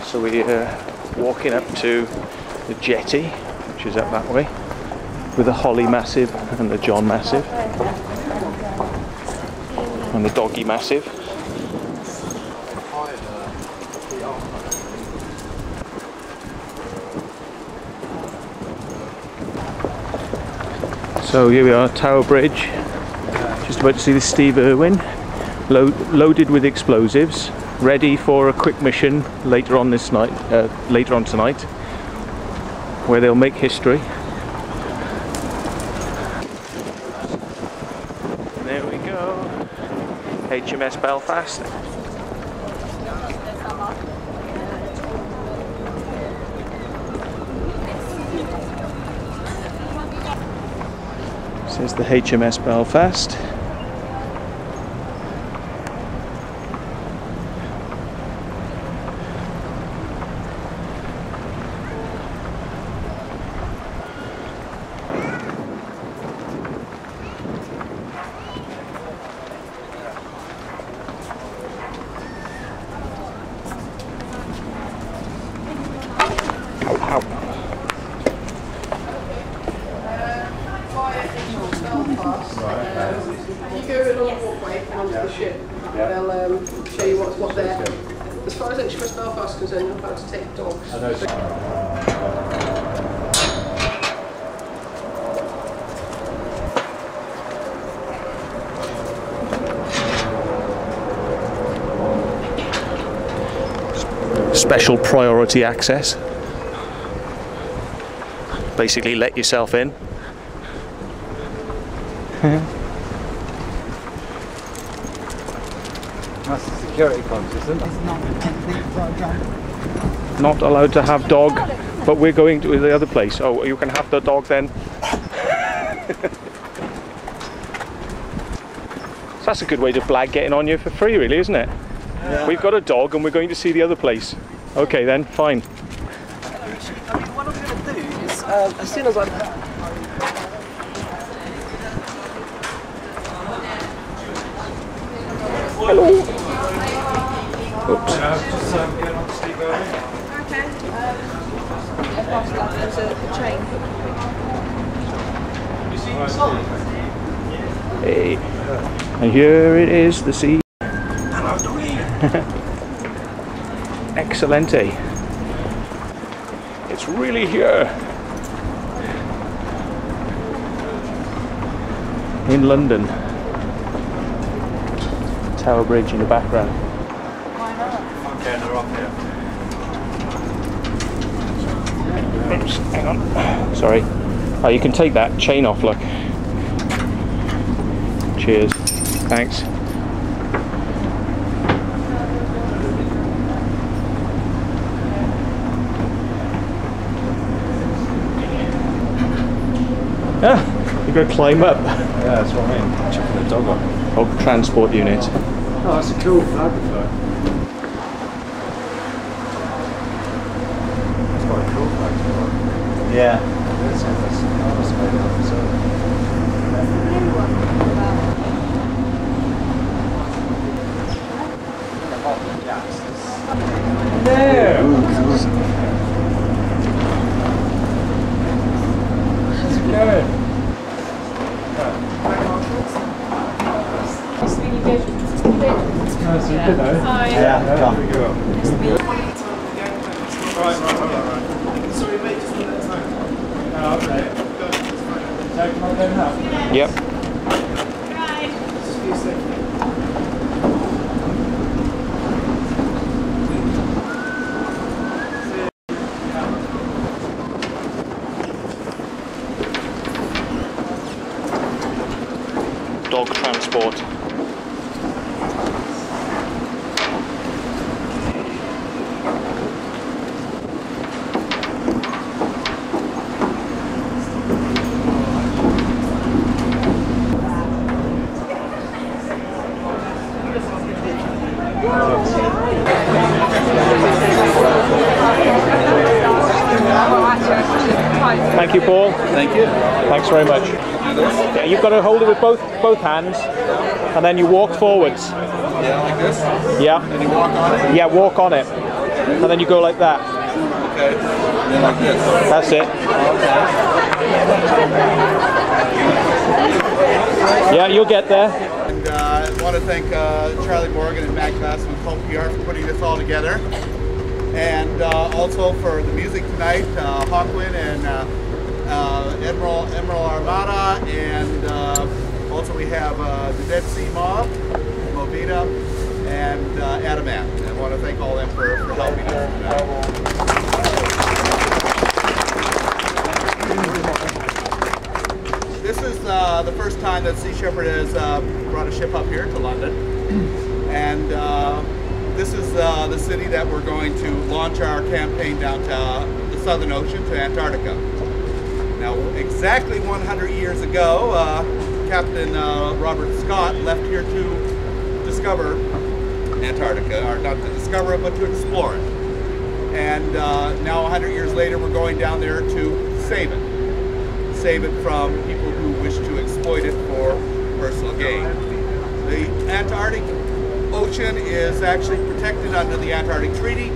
So we're walking up to the jetty, which is up that way, with the Holly Massive and the John Massive and the Doggy Massive. So here we are, Tower Bridge, just about to see the Steve Irwin, loaded with explosives, ready for a quick mission later on tonight, where they'll make history. And there we go, HMS Belfast. Says the HMS Belfast. You go along the walkway onto the ship, they'll show you what's there. As far as HMS Belfast is concerned, you're allowed to take dogs. Special priority access. Basically let yourself in. That's the security consistent. Not allowed to have dog, but we're going to the other place. Oh, you can have the dog then. So that's a good way to blag getting on you for free, really, isn't it? Yeah. We've got a dog and we're going to see the other place. Okay then, fine. I mean, what I'm going to do is, as soon as I'm... Hello. Oops. Just get on Steve Irwin. Okay. There's a train. You see the sign? Hey. And here it is, the sea. Hello, Dwayne. Excellente. It's really here. In London. Tower Bridge in the background. Why not? Okay, they're up here. Oops, hang on. Sorry. Oh, you can take that chain off, look. Cheers. Thanks. Ah, you've got to climb up. Yeah, that's what I mean. Chucking the dog on. Oh, transport unit. Oh, that's a cool flag though. That's quite a cool flag. Yeah. That's made it up, so. There! How's it going? Nice, you good though? Yeah, come. Right. Sorry, mate, just one at a time. Oh, okay. So, can I go now? Yep. Just a few seconds. Dog transport. Thank you, Paul. Thank you. Thanks very much. Yeah, you've got to hold it with both hands. and then you walk forwards. Yeah, like this? Yeah. And you walk on it? Yeah, walk on it. And then you go like that. Okay. And then like this? That's it. Yeah, you'll get there. And I want to thank Charlie Morgan and Mac Bass with Home PR for putting this all together. And also for the music tonight, Hawkwind and Emerald Armada, and also we have the Dead Sea Mob, Movida, and Adamant. And I want to thank all of them for helping us tonight. This is the first time that Sea Shepherd has brought a ship up here to London, and this is the city that we're going to launch our campaign down to the Southern Ocean, to Antarctica. Now, exactly 100 years ago, Captain Robert Scott left here to discover Antarctica, or not to discover it, but to explore it. And now 100 years later, we're going down there to save it. Save it from people who wish to exploit it for personal gain. The Antarctic Ocean is actually protected under the Antarctic Treaty,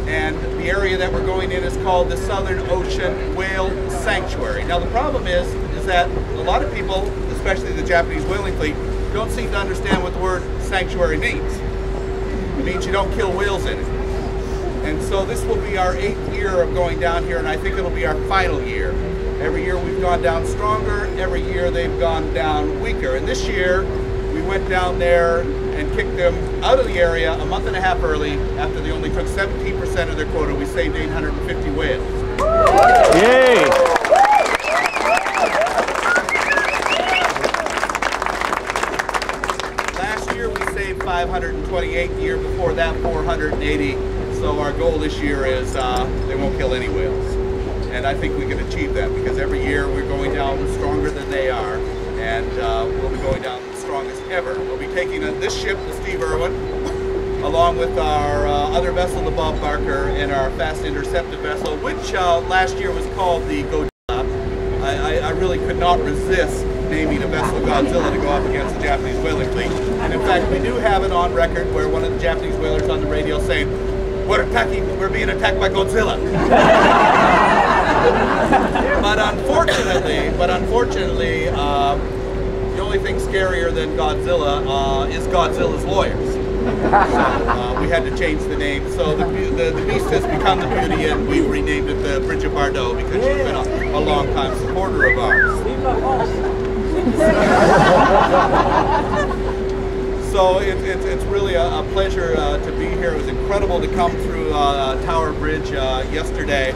and the area that we're going in is called the Southern Ocean Whale Sanctuary. Now the problem is that a lot of people, especially the Japanese whaling fleet, don't seem to understand what the word sanctuary means. It means you don't kill whales in it. And so this will be our 8th year of going down here, and I think it'll be our final year. Every year we've gone down stronger, every year they've gone down weaker. And this year we went down there and kicked them out of the area a month and a half early after they only took 17% of their quota. We saved 850 whales. Yay! Last year we saved 528, the year before that 480. So our goal this year is they won't kill any whales. And I think we can achieve that because every year we're going down stronger than they are, and we'll be going down the strongest ever. We'll be taking this ship, the Steve Irwin, along with our other vessel, the Bob Barker, and our fast interceptor vessel, which last year was called the Godzilla. I really could not resist naming a vessel Godzilla to go up against the Japanese whaling fleet. And in fact, we do have it on record where one of the Japanese whalers on the radio saying, we're being attacked by Godzilla. But unfortunately, the only thing scarier than Godzilla is Godzilla's lawyers. So we had to change the name. So the beast has become the beauty, and we've renamed it the Bridget Bardot because she's been a long-time supporter of ours. So it's really a pleasure to be here. It was incredible to come through Tower Bridge yesterday.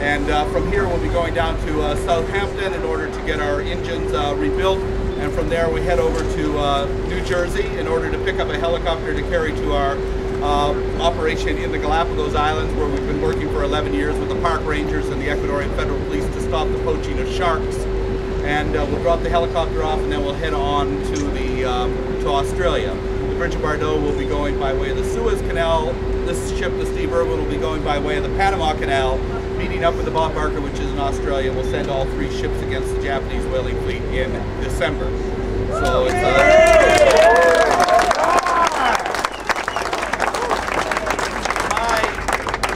And from here we'll be going down to Southampton in order to get our engines rebuilt. And from there we head over to New Jersey in order to pick up a helicopter to carry to our operation in the Galapagos Islands, where we've been working for 11 years with the park rangers and the Ecuadorian Federal Police to stop the poaching of sharks. And we'll drop the helicopter off, and then we'll head on to Australia. The Bridget Bardot will be going by way of the Suez Canal. This ship, the Steve Irwin, will be going by way of the Panama Canal, meeting up with the Bob Barker, which is in Australia. We'll send all 3 ships against the Japanese whaling fleet in December. So it's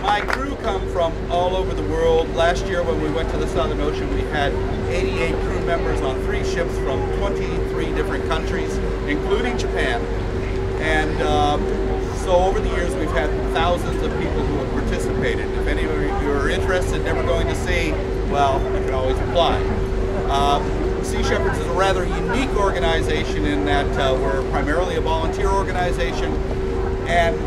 my crew come from all over the world. Last year when we went to the Southern Ocean, we had 88 crew members on 3 ships from 23 different countries, including Japan. And so over the years we've had thousands of people who have participated. If any of you are interested, never going to sea, well, you can always apply. Sea Shepherds is a rather unique organization in that we're primarily a volunteer organization, and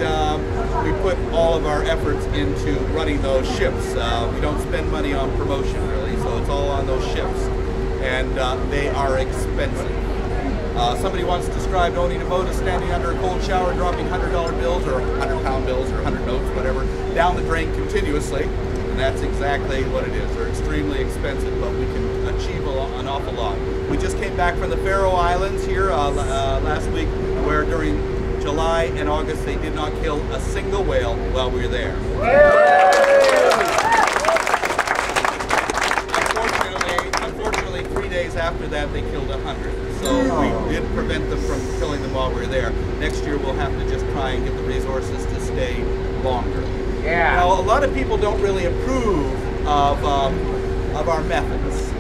we put all of our efforts into running those ships. We don't spend money on promotion really, so it's all on those ships, and they are expensive. Somebody once described owning a boat as standing under a cold shower, dropping $100 bills or 100-pound bills or 100 notes, whatever, down the drain continuously. And that's exactly what it is. They're extremely expensive, but we can achieve an awful lot. We just came back from the Faroe Islands here last week, where during July and August they did not kill a single whale while we were there. Unfortunately, 3 days after that they killed 100. So we did prevent them from killing them while we were there. Next year we'll have to just try and get the resources to stay longer. Yeah. Now a lot of people don't really approve of our methods.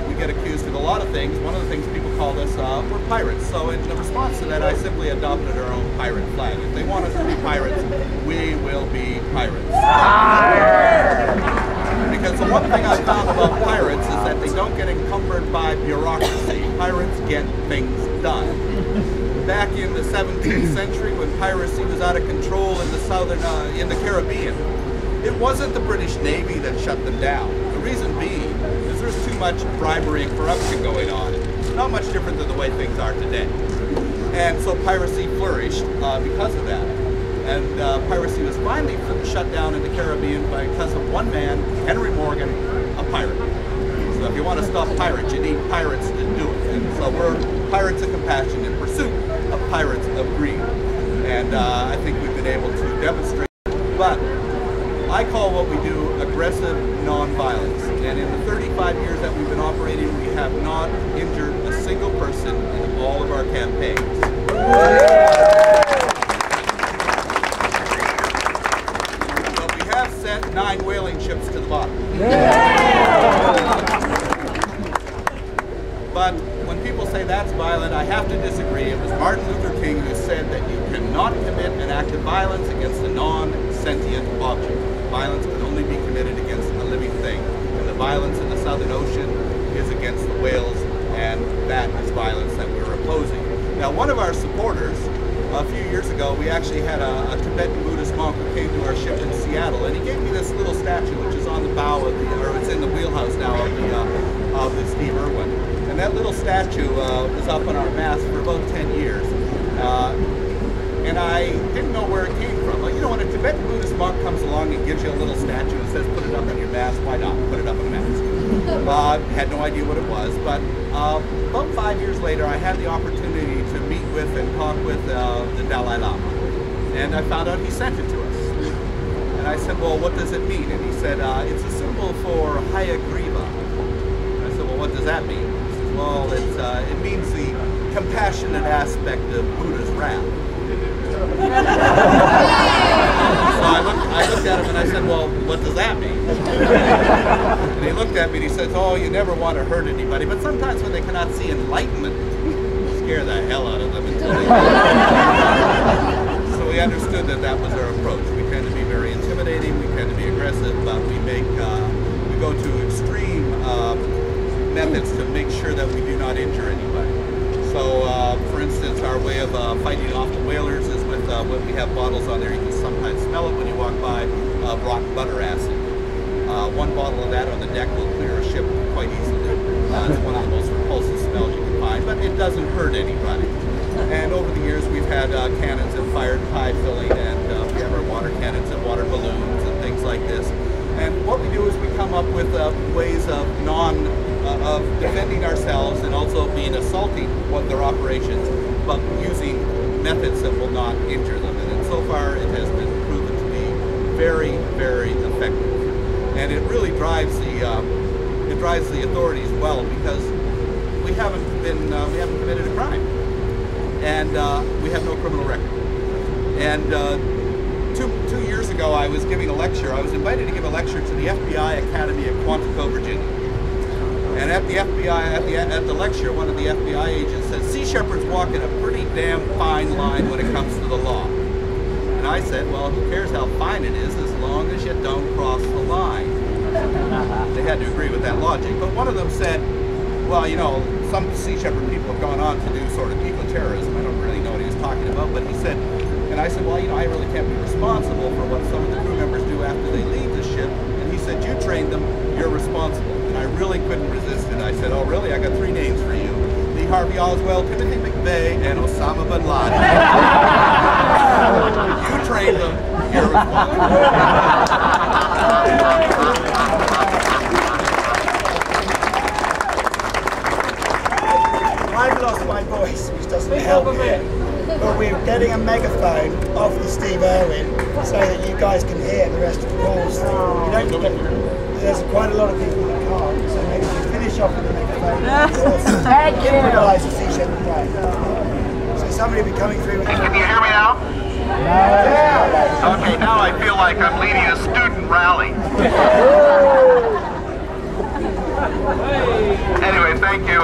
We get accused of a lot of things. One of the things people called us were pirates. So in response to that, I simply adopted our own pirate flag. If they want us to be pirates, we will be pirates. Because the one thing I've found about pirates is that they don't get encumbered by bureaucracy. Pirates get things done. Back in the 17th century, when piracy was out of control in the Caribbean, it wasn't the British Navy that shut them down. The reason being is there's too much bribery and corruption going on. Not much different than the way things are today. And so piracy flourished because of that. And piracy was finally shut down in the Caribbean because of one man, Henry Morgan, a pirate. So if you want to stop pirates, you need pirates to do it. And so we're pirates of compassion in pursuit of pirates of greed. And I think we've been able to demonstrate. But I call what we do aggressive non-violence. And in the 35 years that we've been operating, we have not injured a single person in all of our campaigns. But we have sent 9 whaling ships to the bottom. But when people say that's violent, I have to disagree. It was Martin Luther King who said that you cannot commit an act of violence against a non-sentient object. Violence can only be committed against a living thing. And the violence in the Southern Ocean is against the whales, and that is violence that we're opposing. Now, one of our supporters, a few years ago, we actually had a Tibetan Buddhist monk who came to our ship in Seattle, and he gave me this little statue, which is on the bow of or it's in the wheelhouse now of the Steve Irwin. And that little statue was up on our mast for about 10 years. And I didn't know where it came from. Like, you know, when a Tibetan Buddhist monk comes along and gives you a little statue and says, put it up on your mast, why not? Put it up on the mast. Had no idea what it was, but about 5 years later, I had the opportunity to meet with and talk with the Dalai Lama. And I found out he sent it to us. And I said, well, what does it mean? And he said, it's a symbol for Hayagriva. I said, well, what does that mean? He says, well, it means the compassionate aspect of Buddha's wrath. So I looked at him and I said, well, what does that mean? And he looked at me and he says, oh, you never want to hurt anybody, but sometimes when they cannot see enlightenment, scare the hell out of them until they So we understood that that was our approach. We tend to be very intimidating, we tend to be aggressive, but we go to extreme methods to make sure that we do not injure anybody. So, for instance, our way of fighting off the whalers is with when we have bottles on there. You can sometimes smell it when you walk by, rock butter acid. One bottle of that on the deck will clear a ship quite easily. It's one of the most repulsive smells you can find, but it doesn't hurt anybody. And over the years, we've had cannons of fired pie filling, and we have our water cannons and water balloons and things like this. And what we do is we come up with ways of of defending ourselves and also being assaulting their operations, but using methods that will not injure them. And so far, it has been proven to be very, very effective. And it really drives the authorities well, because we haven't committed a crime, and we have no criminal record. And 2 years ago, I was giving a lecture. I was invited to give a lecture to the FBI Academy at Quantico, Virginia. And at the at the lecture, one of the FBI agents said, Sea Shepherds walk in a pretty damn fine line when it comes to the law. And I said, well, who cares how fine it is as long as you don't cross the line. They had to agree with that logic. But one of them said, well, you know, some Sea Shepherd people have gone on to do sort of eco-terrorism. I don't really know what he was talking about, but he said, and I said, well, you know, I really can't be responsible for what some of the crew members do after they leave the ship. And he said, you trained them, you're responsible. And I really couldn't resist it. I said, oh, really? I got 3 names for you. Lee Harvey Oswald, Timothy McVeigh, and Osama bin Laden. You trained them, you're responsible. I've lost my voice, which doesn't help me. But we're getting a megaphone off the Steve Irwin so that you guys can hear the rest of the calls. There's quite a lot of people that can't, so maybe we finish off with the megaphone. Thank you. Realise the Sea Shepherd flag. So somebody will be coming through. Can you hear me now? Yeah. Okay, now I feel like I'm leading a student rally. Anyway, thank you.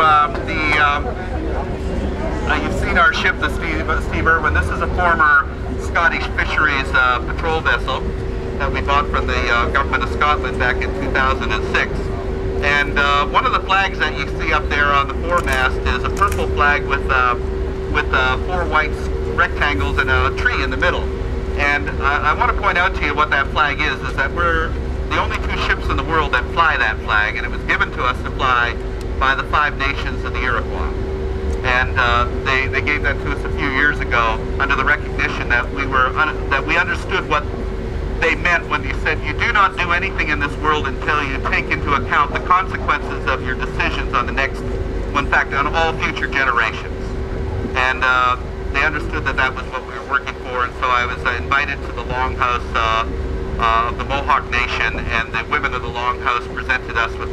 You've seen our ship, the Steve Irwin. This is a former Scottish fisheries patrol vessel that we bought from the government of Scotland back in 2006. And one of the flags that you see up there on the foremast is a purple flag with 4 white rectangles and a tree in the middle. And I want to point out to you what that flag is that we're the only 2 ships in the world that fly that flag, and it was given to us to fly by the 5 nations of the Iroquois. And they gave that to us a few years ago under the recognition that we understood what they meant when they said, you do not do anything in this world until you take into account the consequences of your decisions on the next, well, in fact, on all future generations. And they understood that that was what we were working for, and so I was invited to the Longhouse of the Mohawk Nation, and the women of the Longhouse presented us with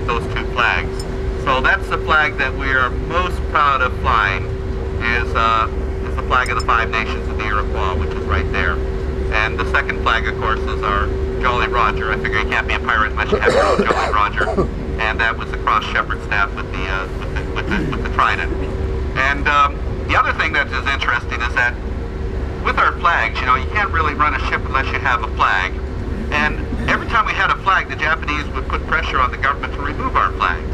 those 2 flags. So that's the flag that we are most proud of flying, is the flag of the 5 nations of the Iroquois, which is right there. And the second flag, of course, is our Jolly Roger. I figure you can't be a pirate unless you have your own Jolly Roger. And that was the cross-shepherd staff with the trident. And the other thing that is interesting is that with our flags, you know, you can't really run a ship unless you have a flag. And every time we had a flag, the Japanese would put pressure on the government to remove our flags.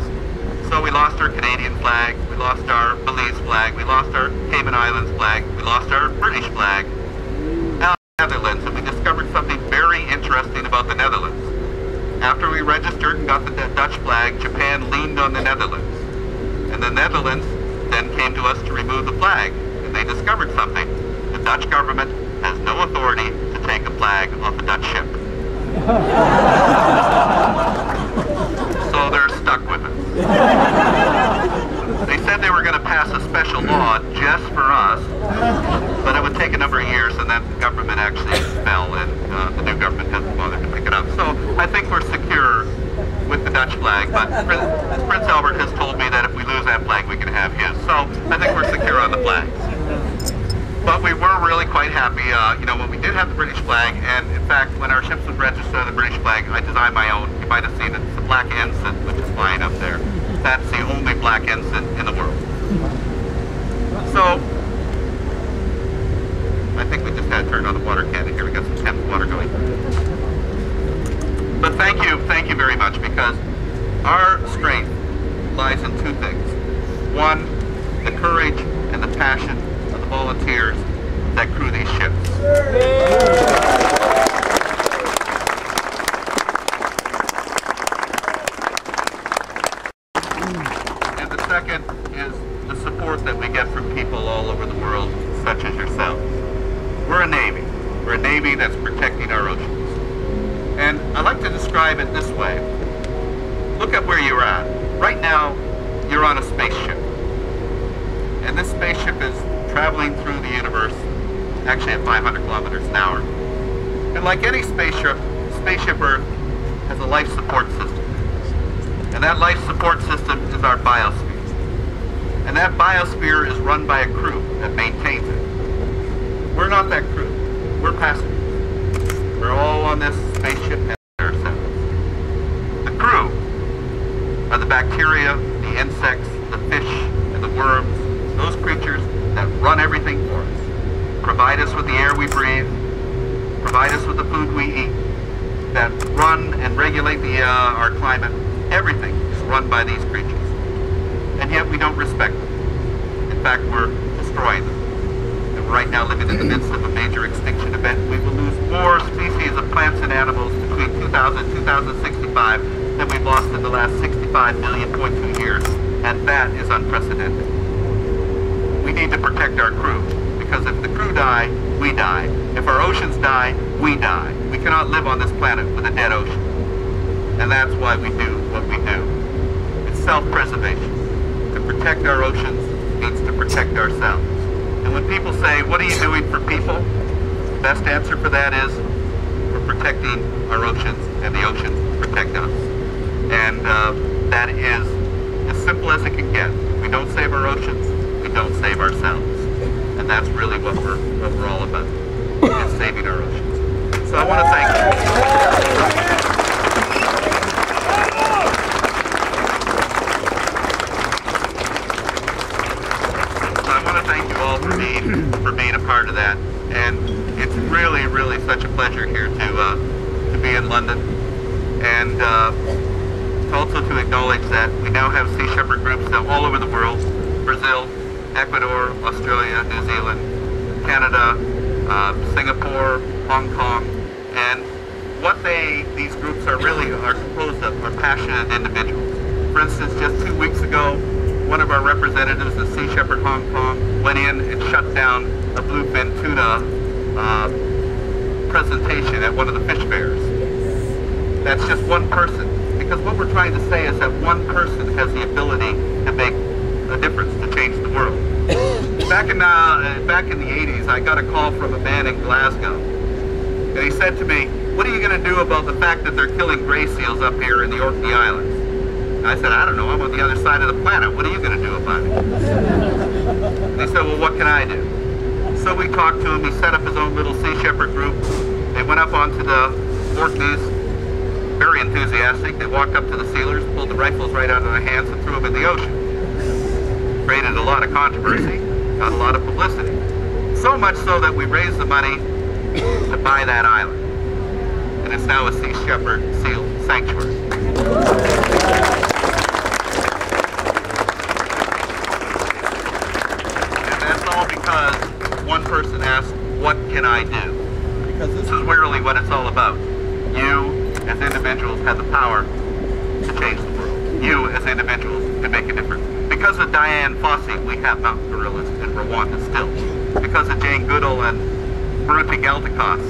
So we lost our Canadian flag, we lost our Belize flag, we lost our Cayman Islands flag, we lost our British flag. Now the Netherlands, and we discovered something very interesting about the Netherlands. After we registered and got the Dutch flag, Japan leaned on the Netherlands. And the Netherlands then came to us to remove the flag, and they discovered something. The Dutch government has no authority to take a flag off a Dutch ship. So they're stuck with it. They said they were going to pass a special law just for us, but it would take a number of years, and that government actually fell, and the new government hasn't bothered to pick it up. So I think we're secure with the Dutch flag, but Prince Albert has told me that if we lose that flag, we can have his. So I think we're secure on the flags. But we were really quite happy, you know, when we did have the British flag, and in fact, when our ships was registered on the British flag, I designed my own. You might have seen it. It's the black ensign, which is flying up there. That's the only black ensign in the world. So, I think we just had to turn on the water cannon here. We got some Thames water going. But thank you very much, because our strength lies in 2 things. One, the courage and the passion of the volunteers that crew these ships. And the second is the support that we get from people all over the world, such as yourselves. We're a Navy. We're a Navy that's protecting our oceans. And I like to describe it this way. Look at where you're at. Right now, you're on a spaceship. And this spaceship is traveling through the universe, actually at 500 kilometers an hour. And like any spaceship Earth has a life support system. And that life support system is our biosphere. And that biosphere is run by a crew that maintains it. We're not that crew. We're passengers. We're all on this spaceship and ourselves. The crew are the bacteria, the insects, the fish, and the worms, those creatures that run everything for us, provide us with the air we breathe, provide us with the food we eat, that run and regulate our climate. Everything is run by these creatures. And yet we don't respect them. In fact, we're destroying them. And we're right now living in the midst of a major extinction event. We will lose more species of plants and animals between 2000 and 2065 than we've lost in the last 65 million.2 years. And that is unprecedented. We need to protect our crew, because if the crew die, we die. If our oceans die, we die. We cannot live on this planet with a dead ocean. And that's why we do what we do. It's self-preservation. To protect our oceans means to protect ourselves. And when people say, what are you doing for people? The best answer for that is, we're protecting our oceans, and the oceans protect us. And that is as simple as it can get. We don't save our oceans, we don't save ourselves. And that's really what we're all about, is saving our oceans. So I want to thank you. For being a part of that, and it's really such a pleasure here to be in London, and also to acknowledge that we now have Sea Shepherd groups all over the world: Brazil, Ecuador, Australia, New Zealand, Canada, Singapore, Hong Kong, and what these groups are composed of are passionate individuals. For instance, just 2 weeks ago, one of our representatives, the Sea Shepherd Hong Kong, went in and shut down a bluefin tuna presentation at one of the fish fairs. That's just one person. Because what we're trying to say is that one person has the ability to make a difference, to change the world. Back in the 80s, I got a call from a man in Glasgow. And he said to me, "What are you going to do about the fact that they're killing gray seals up here in the Orkney Islands?" I said, "I don't know, I'm on the other side of the planet. What are you going to do about it?" And he said, "Well, what can I do?" So we talked to him. He set up his own little Sea Shepherd group. They went up onto the Orkneys, very enthusiastic. They walked up to the sealers, pulled the rifles right out of their hands and threw them in the ocean. Created a lot of controversy, got a lot of publicity. So much so that we raised the money to buy that island. And it's now a Sea Shepherd seal sanctuary. Because one person asked, "What can I do?" Because this is really what it's all about. You, as individuals, have the power to change the world. You, as individuals, can make a difference. Because of Diane Fossey, we have mountain gorillas in Rwanda still. Because of Jane Goodall and Baruti Galdikas,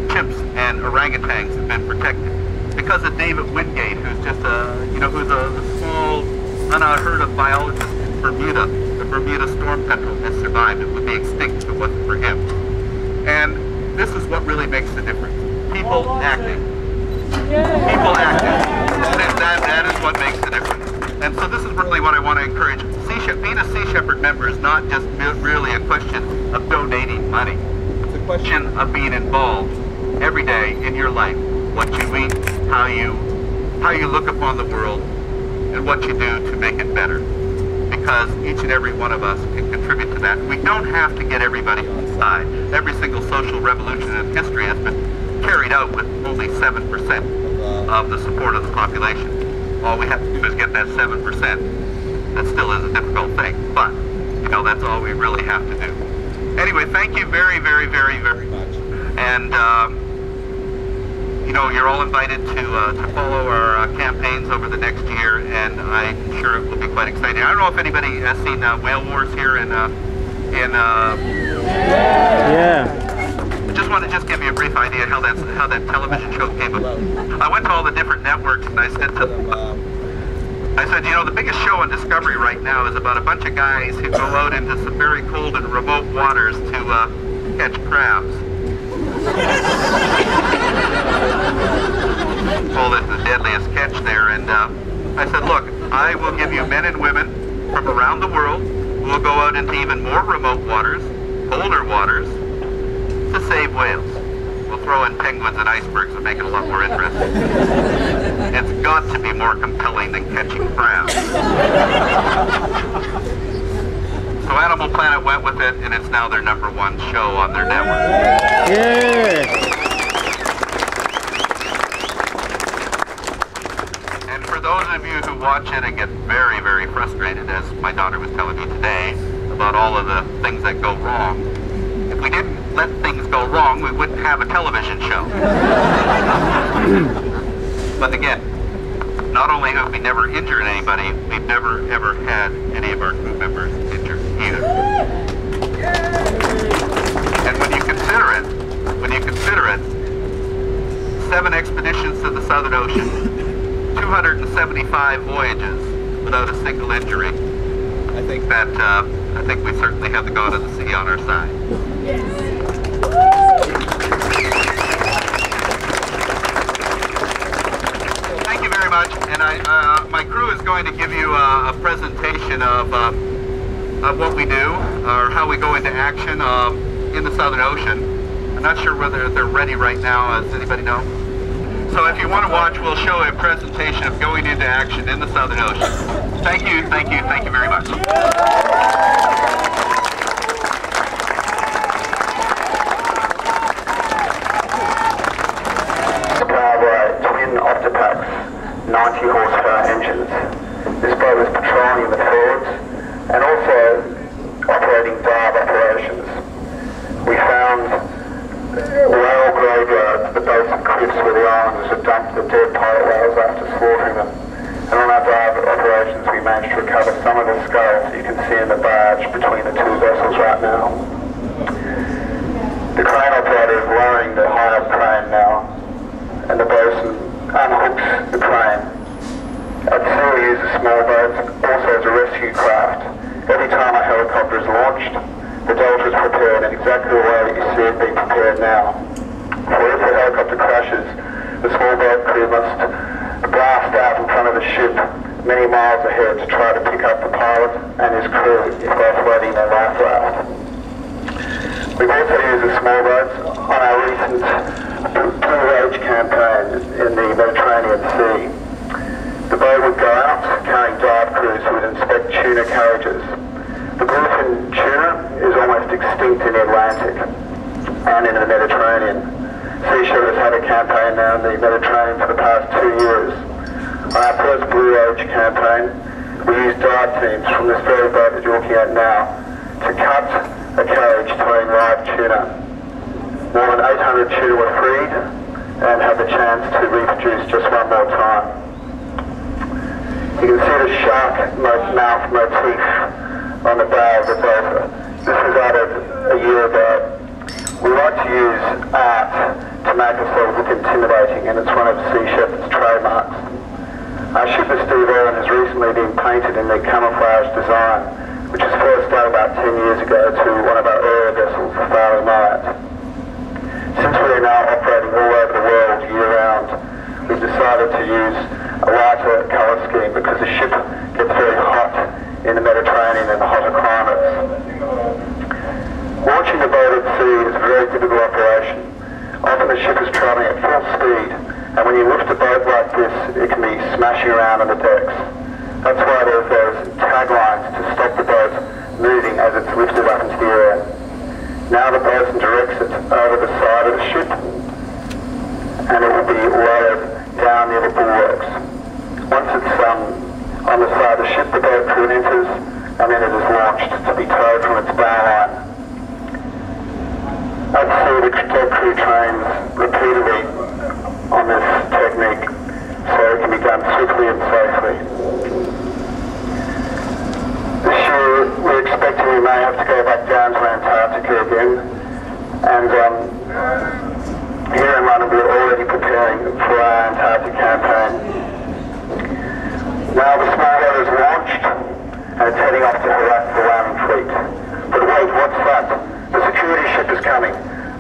chimps and orangutans have been protected. Because of David Wingate, who's just who's a small, unheard of biologist in Bermuda. The Bermuda storm petrel has survived. It would be extinct if it wasn't for him. And this is what really makes the difference. People acting. People acting. That is what makes the difference. And so this is really what I want to encourage. Being a Sea Shepherd member is not just really a question of donating money. It's a question of being involved every day in your life. What you eat, how you look upon the world, and what you do to make it better. Because each and every one of us can contribute to that. We don't have to get everybody on side. Every single social revolution in history has been carried out with only 7% of the support of the population. All we have to do is get that 7%. That still is a difficult thing, but that's all we really have to do. Anyway, thank you very much. And you're all invited to follow our campaigns over the next year, and I'm sure it will be quite exciting. I don't know if anybody has seen Whale Wars here in yeah. Just want to give you a brief idea how that television show came about. I went to all the different networks and I said to them, the biggest show on Discovery right now is about a bunch of guys who go out into some very cold and remote waters to catch crabs. Call it the deadliest catch there, and I said, look, I will give you men and women from around the world who will go out into even more remote waters, colder waters, to save whales. We'll throw in penguins and icebergs and make it a lot more interesting. It's got to be more compelling than catching crabs. So Animal Planet went with it, and it's now their #1 show on their network. Yeah. And for those of you who watch it and get very, very frustrated, as my daughter was telling me today, about all of the things that go wrong, if we didn't let things go wrong, we wouldn't have a television show. But again, not only have we never injured anybody, we've never ever had any of our crew members injured either. And when you consider it, 7 expeditions to the Southern Ocean, 275 voyages without a single injury, I think we certainly have the God of the sea on our side. Thank you very much, and my crew is going to give you a presentation of what we do, or how we go into action in the Southern Ocean. I'm not sure whether they're ready right now. Does anybody know? So if you want to watch, we'll show a presentation of going into action in the Southern Ocean. Thank you very much. Twin Octopacks, 90 horsepower engines. This boat was patrolling in the fjords and also operating dive operations. We found whale graveyards at the base of cliffs where the islanders had dumped the dead pilot whales after slaughtering them. And on our dive operations we managed to recover some of the skulls you can see in the barge between the two vessels right now. The crane operator is lowering the high-up crane now, and the bosun unhooks the crane. At sea we use the small boats also as a rescue craft. Every time a helicopter is launched, the delta is prepared in exactly the way that you see it being prepared now. For if the helicopter crashes, the small boat crew must blast out in front of the ship many miles ahead to try to pick up the pilot and his crew if they're floating their life raft. We've also used the small boats on our recent provate campaign in the Mediterranean Sea. The boat would go out carrying dive crews who would inspect tuna cages. The bluefin tuna is almost extinct in the Atlantic and in the Mediterranean. Sea Shpherds has had a campaign now in the Mediterranean for the past 2 years. On our first Blue Age campaign, we used dive teams from this very boat that you're looking at now to cut a cage towing live tuna. More than 800 tuna were freed and had the chance to reproduce just one more time. You can see the shark mouth motif on the bow of the boat. This was added a year ago. We like to use art to make ourselves look intimidating, and it's one of Sea Shpherds' trademarks. Our ship at Steve Irwin has recently been painted in the camouflage design, which was first done about 10 years ago to one of our earlier vessels, the Farley Myatt. Since we are now operating all over the world year-round, we've decided to use a lighter colour scheme because the ship gets very hot in the Mediterranean and the hotter climates. Launching the boat at sea is a very difficult operation. Often the ship is travelling at full speed, and when you lift a boat like this, it can be smashing around on the decks. That's why there's those taglines to stop the boat moving as it's lifted up into the air. Now the bosun directs it over the side of the ship, and it will be lowered down near the bulwarks. Once it's on the side of the ship, the boat crew enters, and then it is launched to be towed from its bow line. At sea, the deck crew trains repeatedly on this technique, so it can be done swiftly and safely. This year, we're expecting we may have to go back down to Antarctica again, and here in London we're already preparing for our Antarctic campaign. Now the small boat is launched and it's heading off to harass the landing fleet. But wait, what's that? The security ship is coming.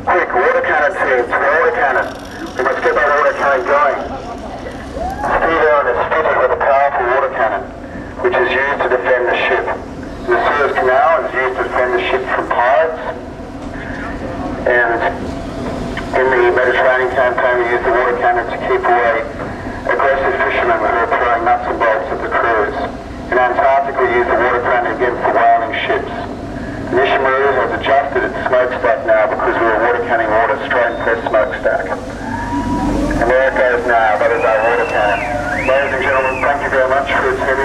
Quick, water cannon teams, water cannon. We must get that water cannon going. Steve Irwin is fitted with a powerful water cannon, which is used to defend the ship. The Suez Canal is used to defend the ship from pirates, and in the Mediterranean campaign we use the water cannon to keep away aggressive fishermen who are throwing nuts and bolts at the crews. In Antarctica we use the water cannon against the whaling ships. The Mission Marine has adjusted its smokestack now because we were water canning water straight into their smokestack. And there it goes now, that is our water cannon. Ladies and gentlemen, thank you very much for attending.